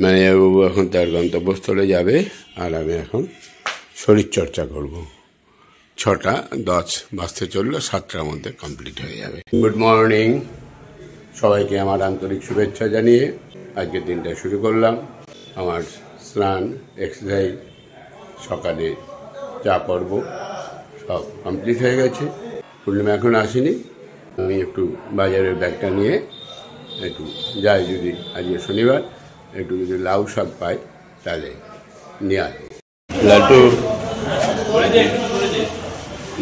ম্যানেজারবাবু এখন তার গন্তব্যস্থলে যাবে, আর আমি এখন শরীরচর্চা করব। 6:10 বাজতে চললো, 7টার মধ্যে কমপ্লিট হয়ে যাবে। গুড মর্নিং, সবাইকে আমার আন্তরিক শুভেচ্ছা জানিয়ে আজকের দিনটা শুরু করলাম। আমার স্নান, এক্সারসাইজ, সকালে চা পর্ব সব কমপ্লিট হয়ে গেছে। পূর্ণিমা এখন আসেনি, আমি একটু বাজারের ব্যাগটা নিয়ে একটু যাই, যদি আজকে শনিবার একটু যদি লাউ শাক পাই তাহলে নিয়ে আসবো।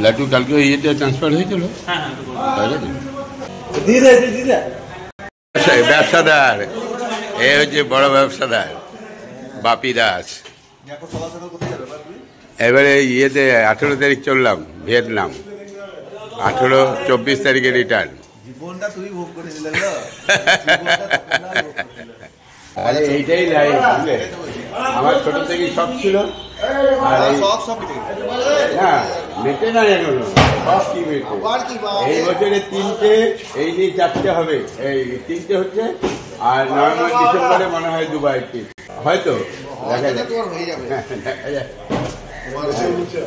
লাটু কালকে ইয়েতে ট্রান্সফার হয়েছিল, ব্যবসাদার, এ হচ্ছে বড় ব্যবসাদার বাপি দাস। এবারে ইয়েতে 18 তারিখ চললাম ভিয়েতনাম, 24 তারিখে রিটার্ন। আরে এইটাই লাইফ, বুঝলে, আমার ছোট থেকেই সব ছিল। আর না মেটে না এখনো, সব কি মেটে। এই বছরে 3টে, এই নিয়ে 4টে হবে, এই 3টে হচ্ছে। আর নভেম্বর ডিসেম্বরে মনে হয় দুবাই ট্রিপ হয়তো, দেখা যায়, দেখা যায়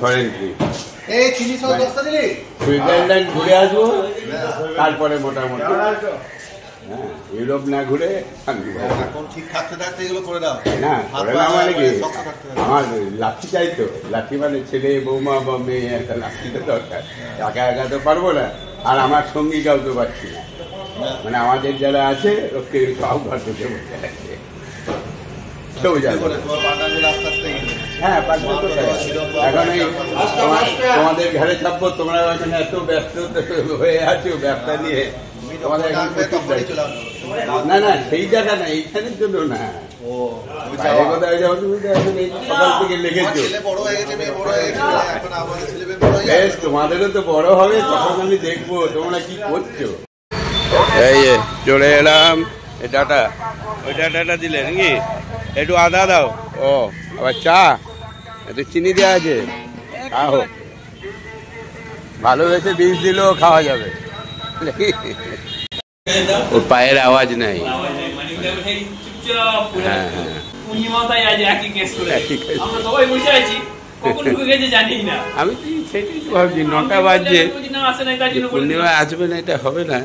ফরেন ট্রিপ। সুইজারল্যান্ড ঘুরে আসবো, তারপরে মোটামুটি ইউরোপ না ঘুরে না করে না। মানে কি, আমার লাঠি চাই তো, লাঠি মানে ছেলে বৌমা বা মেয়ে, একটা লাঠিটা দরকার। একা একা তো পারবো না, আর আমার সঙ্গীটাও তো পাচ্ছি না। মানে আমাদের যারা আছে ওকে সব ঘর থেকে বসে আছে, কেউ যাবে। হ্যাঁ, এখন এই তোমাদের ঘরে থাকবো, তোমরা এখানে এত ব্যস্ত হয়ে আছো ব্যবসা নিয়ে। না না, সেই জায়গা না, এইখানের জন্য না। সকাল থেকে লেগেছো, বেশ, তোমাদেরও তো বড় হবে, তখন আমি দেখবো তোমরা কি করছো। এই চলে এলাম, ডাটা, ওই ডাটাটা দিলে নাকি? একটু আদা দাও। ও আবার চা, একটু চিনি দেওয়া আছে, খাও। ভালোবেসে বীজ দিলেও খাওয়া যাবে। ওর পায়ের আওয়াজ নাই। হ্যাঁ হ্যাঁ, আমি সেটাই ভাবছি, 9টা বাজছে, পূর্ণিমা আসবে না, এটা হবে না।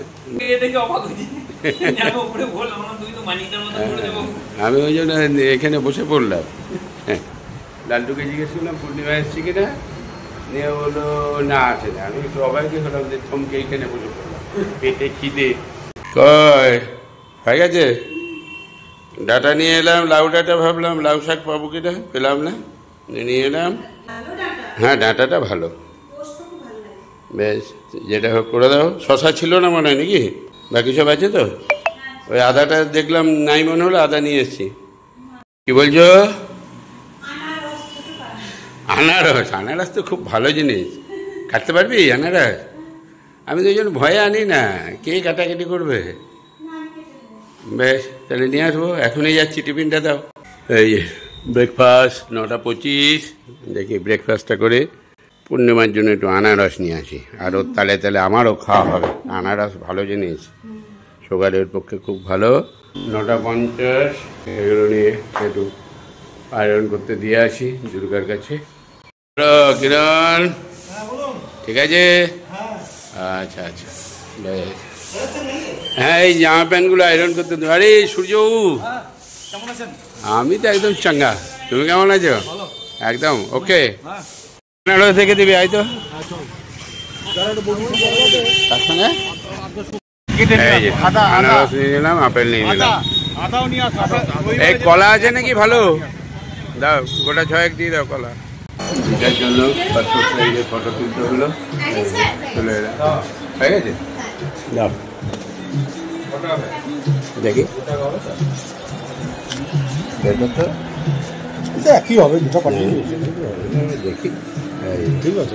আমি ওই জন্য এখানে বসে পড়লাম। হ্যাঁ, লালটুকে জিজ্ঞেস করলাম পূর্ণিমা এসছি কিনা, নিয়ে বললো না আসে না। আমি একটু অবাকই হলাম যে থমকে এইখানে বসে পড়লাম, পেটে খিদে। কয় হয়ে গেছে, ডাটা নিয়ে এলাম, লাউ ডাটা, ভাবলাম লাউ শাক পাবো কিনা, পেলাম না, নিয়ে এলাম। হ্যাঁ, ডাটাটা ভালো, বেশ, যেটা হোক করে দাও। শশা ছিল না মনে হয় নাকি, বাকি সব আছে তো? ওই আদাটা দেখলাম নাই মনে হলো, আদা নিয়ে এসছি। কি বলছো? আনারস? আনারস তো খুব ভালো জিনিস, কাটতে পারবি আনারস? আমি তো ওই জন্য ভয়ে আনি না, কে কাটাকাটি করবে। বেশ, তাহলে নিয়ে আসবো, এখনই যাচ্ছি, টিফিনটা দাও। এই ব্রেকফাস্ট 9:25, দেখি ব্রেকফাস্টটা করে পূর্ণিমার জন্য একটু আনারস নিয়ে আসি। আর ওর তালে তালে আমারও খাওয়া হবে। আনারস ভালো জিনিস, সুগারের পক্ষে খুব ভালো। 9:50, এগুলো নিয়ে একটু আয়রন করতে দিয়ে আসি দুর্গার কাছে। কিরণ, ঠিক আছে? আচ্ছা আচ্ছা, বেশ। হ্যাঁ, এই জামা প্যান্টগুলো আয়রন করতে। আরে সূর্য, আমি তো একদম চাঙ্গা, তুমি কেমন আছো? একদম ওকে। থেকে দিবি, আয় তো তার সঙ্গে আনারস নিয়ে নিলাম, আপেল নিয়ে নিলাম। এই কলা আছে নাকি ভালো? দাও, গোটা 6 দিয়ে দাও কলা। এটার জন্য ফটো তুলতে হলো, চলে এলাম। হয়ে গেছে, দাও দেখি। কি হবে, দেখি, ঠিক আছে।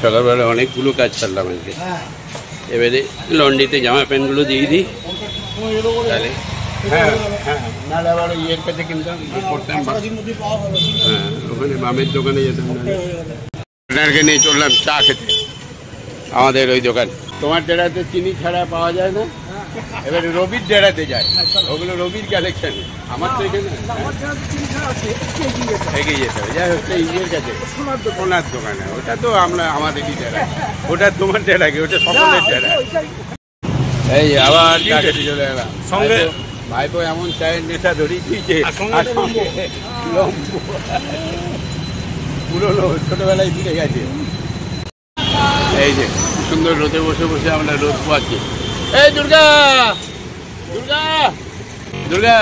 সকালবেলা অনেকগুলো কাজ ছাড়লাম আজকে। এবারে লন্ড্রিতে জামা প্যান্টগুলো দিয়ে দিই, তাহলে হ্যাঁ হ্যাঁ, নাহলে আবার ইয়ের কাছে কিনতাম, করতাম। হ্যাঁ, ওখানে মামের দোকানে যেতাম। আপনাকে নিয়ে চললাম চা খেতে, আমাদের ওই দোকান। তোমার ডেরাতে চিনি ছাড়া পাওয়া যায় না, এবার রবির ডেরাতে যায়, ওগুলো রবির কালেকশন। আমার তো এখানে এগিয়ে যেতে হবে, যাই হচ্ছে ইয়ের কাছে সোনার দোকানে, ওটা তো আমরা আমাদেরই ডেরা, ওটা তোমার ডেরা কি, ওটা সকলের ডেরা। এই আবার চলে এলাম সঙ্গে, ভাইপো এমন চায়ের নেশা ধরিয়ে দিয়েছে, পুরোনো ছোটবেলায় ফিরে গেছে। এই যে সুন্দর রোদে বসে বসে আমরা রোদ পোয়াচ্ছি। এই দুর্গা দুর্গা দুর্গা,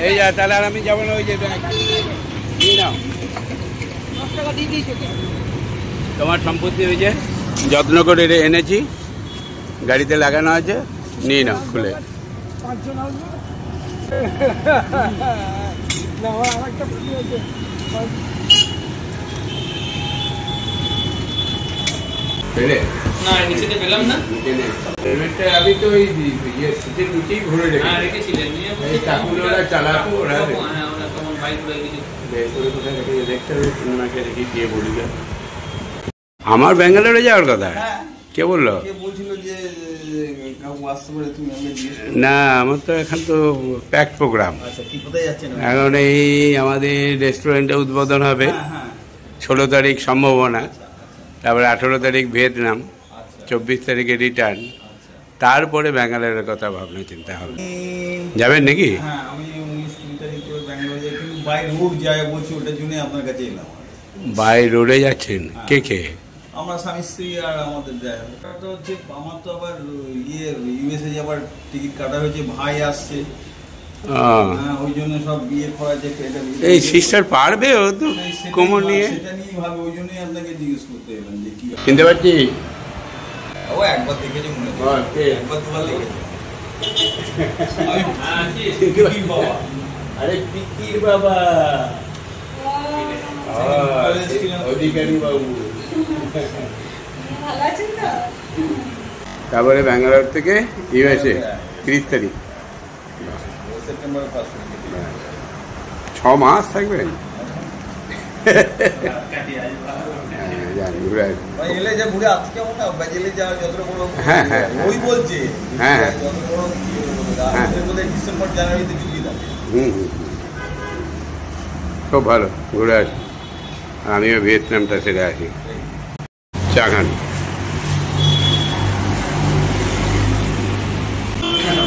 এই যা, তাহলে আর আমি যাবো না, ওই যে নিয়ে নাও তোমার সম্পত্তি, ওই যে যত্ন করে এনেছি, গাড়িতে লাগানো আছে, নিয়ে নাও খুলে। পেলে না, নিচেতে পেলাম না। পেমেন্টটা আমি তো ওই সিটের নিচেই ভরে রেখেছিলেন, এই কাকুরা চালাতো, ওরা তখন বাইক উড়ে গেছে। দেখতে হবে সিনেমাকে রেখে দিয়ে বলি। আমার ব্যাঙ্গালোরে যাওয়ার কথা কে বললো? না, আমার তো এখন তো প্যাক প্রোগ্রাম। এখন এই আমাদের রেস্টুরেন্টে উদ্বোধন হবে 16 তারিখ সম্ভাবনা, তারপরে 18 তারিখ ভিয়েতনাম, 24 তারিখে রিটার্ন, তারপরে ব্যাঙ্গালোরের কথা ভাবনা চিন্তা হবে। যাবেন নাকি? বাই রোডে যাচ্ছেন? কে কে? আমরা স্বামী স্ত্রী আর আমাদের ড্রাইভার। তো হচ্ছে আমার তো আবার ইউএসএ যাবার টিকিট কাটা হয়েছে, ভাই আসছে, ওই জন্য সব বিয়ে করা যে এই সিস্টার পারবে, ও তো কোমর নিয়ে, সেটা নিয়ে ভাবে, ওই জন্যই আপনাকে জিজ্ঞেস করতে এলাম যে কি চিনতে পারছি। ও একবার দেখেছে মনে হয়, একবার দুবার লেগেছে। আরে পিকির বাবা, অধিকারী বাবু। তারপরে ব্যাঙ্গালোর থেকে ইউএসএ 30 তারিখ, 6 মাস থাকবেন। হ্যাঁ হ্যাঁ, ওই বলছে হ্যাঁ ডিসেম্বর জানুয়ারিতে ছুটি থাকে। খুব ভালো, ঘুরে আসি। আমিও ভিয়েতনামটা সেরে আসি। চা খান।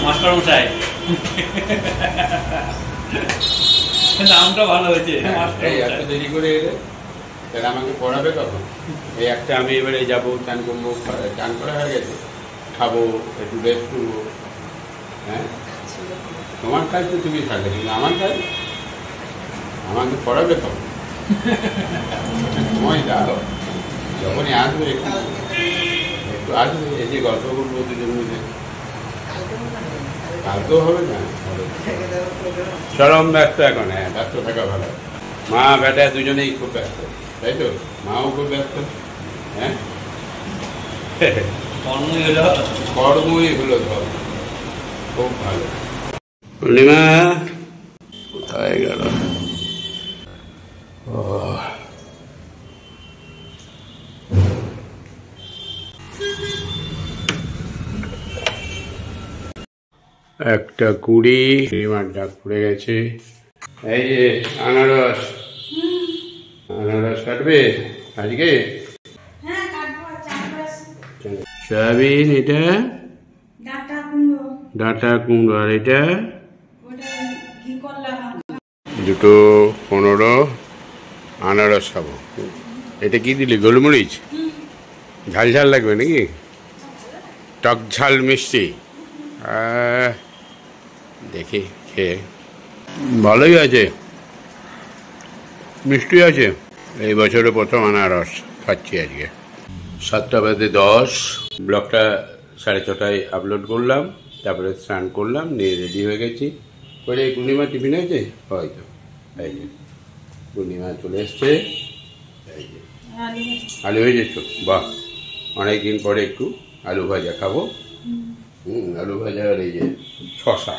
মাস্টার মশাই, নামটা ভালো হয়েছে। এত দেরি করে এলে তাহলে আমাকে পড়াবে কখন? এই একটা আমি এবারে যাবো, চান করবো, চান করা হয়ে গেছে, খাবো, একটু রেস্ট করবো। হ্যাঁ, তোমার কাজ তো তুমি থাকবে, কিন্তু আমার কাজ আমাকে পড়াবে কখন? সময় দাও, যখনই আসবে একটু আসবে, এসে গল্প করবো দুজন মিলে। কালকেও হবে না, চরম ব্যস্ত এখন। হ্যাঁ, ব্যস্ত থাকা ভালো। মা বেটা দুজনেই খুব ব্যস্ত, তাই তো? মাও খুব ব্যস্ত। হ্যাঁ, কর্মই হলো ধর্ম। খুব ভালো। পূর্ণিমা কোথায় গেল? একটা কুড়ি, পূর্ণিমার ডাক পড়ে গেছে। এই যে আনারস, আনারস কাটবে আজকে? সয়াবিন, এটা ডাঁটা কুমড়ো, আর এটা 2 15 আনারস খাবো। এটা কি দিলি? গোলমরিচ? ঝাল ঝাল লাগবে নাকি? টক ঝাল মিষ্টি? দেখি খেয়ে, ভালোই আছে, মিষ্টি আছে। এই বছরে প্রথম আনারস খাচ্ছি আজকে। 7:10। ব্লগটা 6:30টায় আপলোড করলাম, তারপরে স্নান করলাম, নিয়ে রেডি হয়ে গেছি। করে পূর্ণিমা টিফিন হয়েছে হয়তো, এই যে পূর্ণিমা চলে এসছে। এই যে আলু হয়ে যাচ্ছ, বাহ, অনেকদিন পরে একটু আলু ভাজা খাবো। আলু ভাজা, আর এই যে শশা,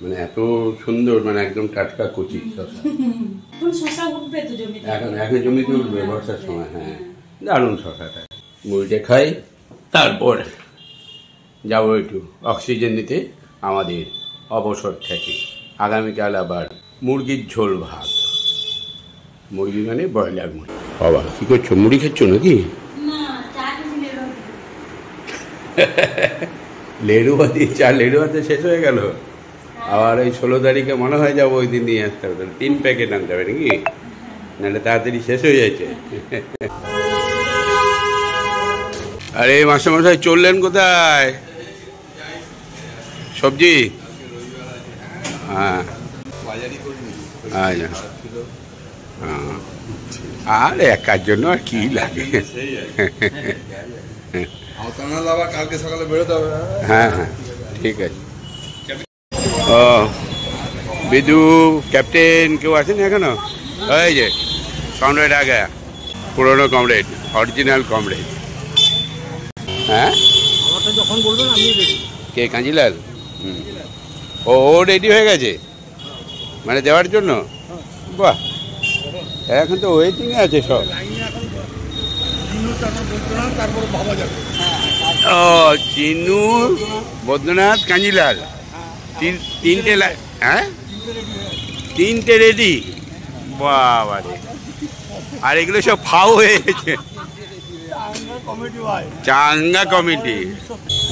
মানে এত সুন্দর, মানে একদম টাটকা কচি শশা। এখন জমিতে উঠবে বর্ষার সময়। হ্যাঁ, দারুণ শশাটা। মুড়িটা খাই, তারপর যাবো একটু অক্সিজেন নিতে আমাদের অবসর থেকে। আগামীকাল আবার মুরগির ঝোল ভাত। মুরগি মানে ব্রয়লার মুরগি। বাবা কী করছো, মুড়ি খাচ্ছ নাকি? লেড়ু ভাতি চা, লেড়ু ভাতে শেষ হয়ে গেল। আবার এই 16 তারিখে মনে হয় যাবো, ওই দিন নিয়ে আসতে হবে। 3 প্যাকেট আনতে হবে নাকি, নাহলে তাড়াতাড়ি শেষ হয়ে যাচ্ছে। আরে মাস্টারমশাই চললেন কোথায়? সবজি? হ্যাঁ আচ্ছা, আর একার জন্য আর কি লাগে। কালকে সকালে বেরোতে হবে। হ্যাঁ হ্যাঁ ঠিক আছে। ও বিদু, ক্যাপ্টেন কেউ আছেন এখনো? ওই যে কমরেড আগে, পুরনো কমরেড, অরিজিনাল কমরেড। হ্যাঁ যখন বলবেন আমি কে? কাঞ্জিলাল? ও রেডি হয়ে গেছে মানে দেওয়ার জন্য? বাহ, এখন তো ওয়েটিংয়ে আছে সব। ও চিনু, বৈদ্যনাথ, কাঞ্জিলাল, তিনটে হ্যাঁ, তিনটে রেডি। বাবা রে, আর এগুলো সব ফাও হয়ে গেছে। চাঙ্গা কমিটি।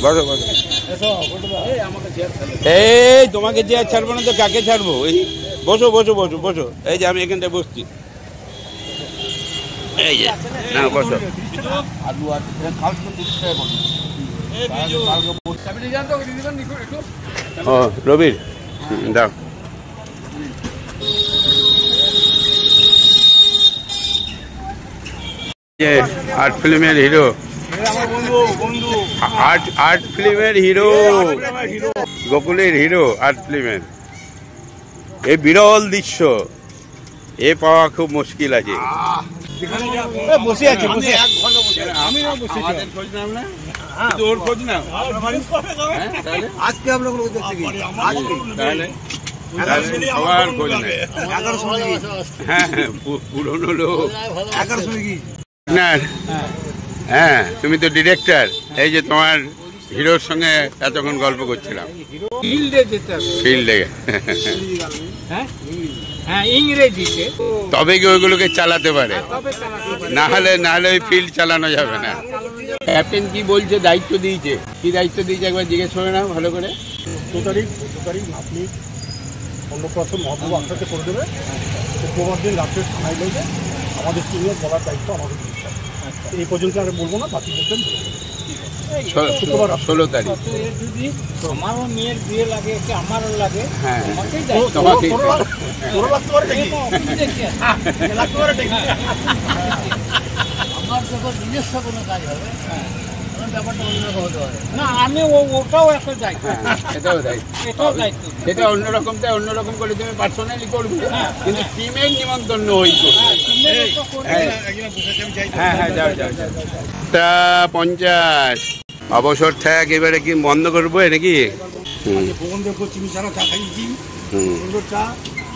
বসো বসো। এই তোমাকে যে আর ছাড়বো না তো কাকে ছাড়বো? এই বসো বসো বসো বসো। এই যে আমি এখানটায় বসছি। এই যে না বসো। ও রবির দাও। আর্ট ফিল্মের হিরো, আর্ট ফিল্মের হিরো, গোকুলের হিরো, আর্ট ফিল্মের। এই বিরল দৃশ্য এ পাওয়া খুব মুশকিল আছে। বসে আছে, ওর খোঁজ না আজকে আমরা সবার খোঁজ নেই। হ্যাঁ পুরনো লোক। হ্যাঁ তুমি তো ডিরেক্টর। এই যে তোমার হিরোর সঙ্গে এতক্ষণ গল্প করছিলাম। ফিল্ডে ইংরেজিতে, তবে কি ওইগুলোকে চালাতে পারে, না হলে ওই ফিল্ড চালানো যাবে না। ক্যাপ্টেন কি বলছে, দায়িত্ব দিয়েছে, কি দায়িত্ব দিয়েছে একবার জিজ্ঞেস করে নাও ভালো করে। 2 তারিখ আপনি অন্নপ্রাশন মহাপ্রভু আখড়াতে করে দেবে। শুক্রবার দিন রাত্রে থানায় গেলে আমাদের সিনিয়র বলার দায়িত্ব আমাদের দিচ্ছে। এই পর্যন্ত আমি বলবো না, বাকি বলতেন 16 তারিখ। যদি আমারও মেয়ের বিয়ে লাগে, আমারও লাগে, হ্যাঁ তোমাকে আমার যখন নিজস্ব কোনো কাজ হবে ব্যাপারটা অন্যরকম হতে পারে না। আমি ওটাও একটা দায়িত্ব, এটাও দায়িত্ব, এটাও দায়িত্ব। সেটা অন্যরকম করে তুমি পার্সোনালি করবে, কিন্তু টিমের নিমন্ত্রণ ওই করবে। হ্যাঁ হ্যাঁ যাও যাও যাও। 50 অবসর থাক, এবারে কি বন্ধ করবো নাকি? চিনি ছাড়া চা খাইয়েছি, চা,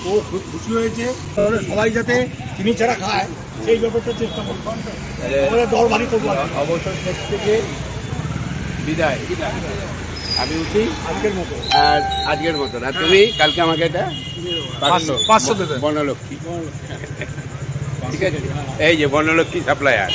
ও খুব খুশি হয়েছে। সবাই যাতে চিনি ছাড়া খায় সেই ব্যাপারটা চেষ্টা করবো। দল ভারী করবো। অবসর থেকে বিদায়, আমি উঠি আজকের মতন। আর তুমি কালকে আমাকে এটা 500 দেবে, বনলক্ষ্মী। ঠিক আছে, এই যে বনলক্ষ্মী সাপ্লায়ার।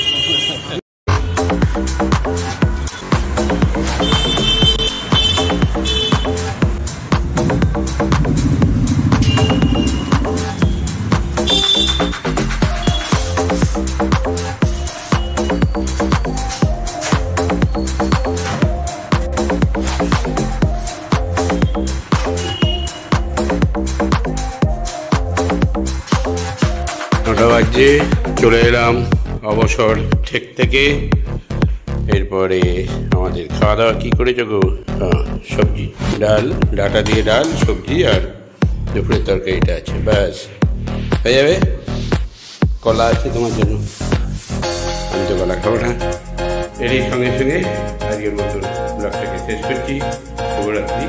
বাজে চলে এলাম অবসর থেকে। এরপরে আমাদের খাওয়া দাওয়া কী করেছো গো? সবজি, ডাল, ডাটা দিয়ে ডাল, সবজি, আর দুপুরের তরকারিটা আছে, ব্যাস হয়ে যাবে। কলা আছে তোমার জন্য, আমি তো কলা খাবো না। এরই সঙ্গে সঙ্গে আজকের মতো ব্লগটাকে শেষ করছি। শুভরাত্রি।